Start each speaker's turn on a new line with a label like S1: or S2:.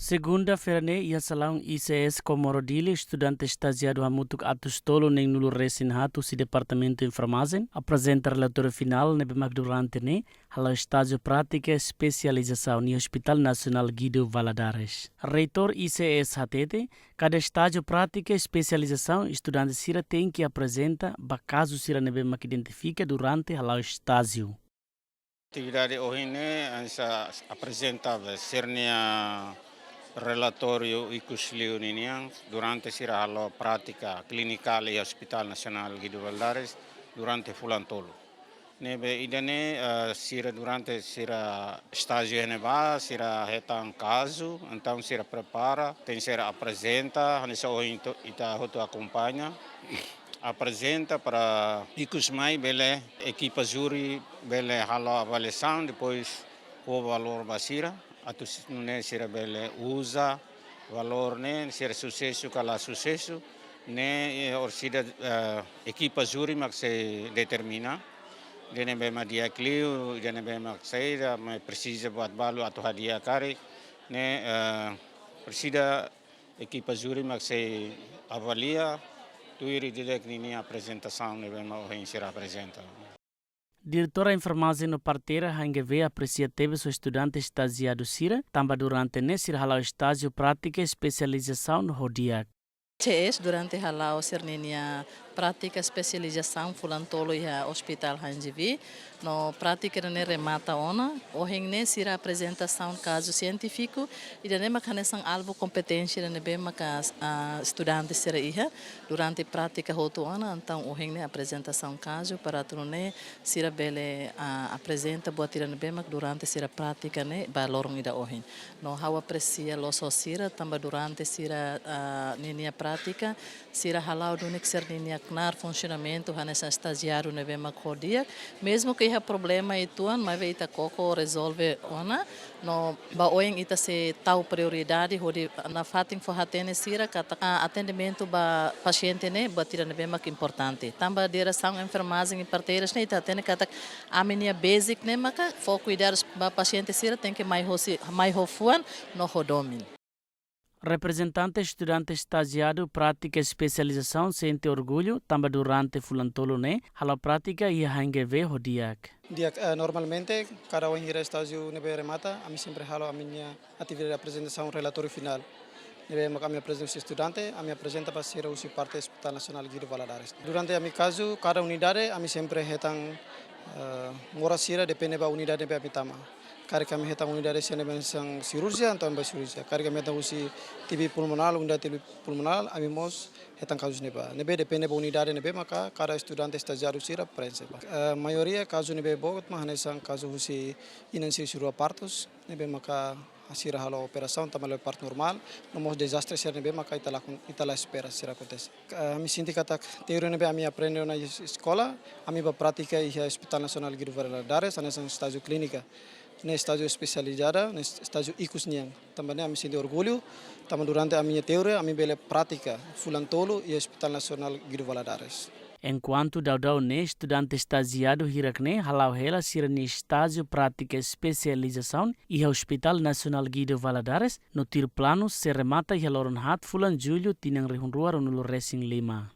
S1: Segunda-feira, ia salão ICS Comorodili, estudante estagiário Hamutuk Atustolo, nem nulo resin hatu si departamento informazen, apresenta relatório final, nebe durante hala estágio prática especialização no Hospital Nacional Guido Valadares. Reitor ICS hatete, cada estágio prática especialização, estudante sira tem que apresenta, caso sira nebe identifica durante hala estágio.
S2: Atividade hoje apresentava sernia relatório ICUSLIU durante a prática clínica e Hospital Nacional Guido Valadares durante Fulantolo. Nebe idane sira durante sira estágio neba sira retan caso, então sira prepara, tem sira apresenta, hanisa hoje ita hoto acompanha. Apresenta para ICUSMAI, bele equipa júri, bele halo avaliação, depois o valor basira, atau ne sira bele usa valor ne sira sucesso kala sucesso, ne orsida equipa júri mak se determina, dene bema dia clio, dene bema saída, mas precisa buat balu atau hadiah kare, ne precisa equipa júri mak se avalia.
S1: Diretora informasi no parteira hange aprecia teve seu estudante estagiado sira, também durante nesse halau estágio prática especialização no Hodiak.
S3: Durante halau serninia prática especialização fulantolo ia hospital hanjivi no prática ne remata ona oheng ne sira apresentação caso científico e ne makanesang alvo competência ne be maka estudante sira ia durante prática hotu ona então oheng ne apresentação caso para trone sira bele apresenta buatira ne be mak durante sira prática ne balorong ida oheng no hawa aprecia loso sira tamba durante sira ninia prática sira halau dunik serninia knar funcionamento hanessa estagiário neve makodia mesmo que ha problema ituan mas ve ita koko resolve ona no ba oeng ita se tau prioridade hodi na fating for hatene sira kata atendimento ba paciente ne batira neve mak importante tamba direção enfermagem e parteiras ne ita atene kata aminia basic ne maka for cuidar ba paciente sira tem que mais hofuan no hodomin.
S1: Representante estudante estagiado prática especialização sente orgulho também durante fulantolo ne hala prática e hangeve hodiak.
S4: Normalmente cada um irá estágio nebe remata a mim sempre halo a minha atividade de apresentação relatório final nebe a minha presença estudante a minha apresenta para ser o parte do Hospital Nacional Guido Valadares. Durante a meu caso cada unidade a mim sempre retan mora sira depende da unidade nebe habitama. Kari kami hetang unidade sene bensang cirurgia atau ambas cirurgia. Kari kami hetang usi TB pulmonal, unidade TB pulmonal, amimos hetang kasus neba. Nebe depende da unidade nebe maka cada estudante estagiário sira prensa. Maioria caso nebe bogot mah nesang caso usi inansi cirurgia partos nebe maka sira halo operação também parto normal. Nomos desastre sira nebe maka itala espera sira acontece. Ami sinti kata teoria nebe ami aprende na escola, ami ba prática e Hospital Nacional Guido Valadares, anesang estágio clínica. Ne estágio especializada, ne estágio ICUS niang. Também a mim sinto orgulho, também durante a minha teoria, a mim bela prática, Fulantolo e Hospital Nacional Guido Valadares.
S1: Enquanto daudau ne estudante estagiado hirakne halau hela sira ne estágio prática especialização e Hospital Nacional Guido Valadares no tir plano se remata e haloron hat fulan julho tinang rehunruar no Racing Lima.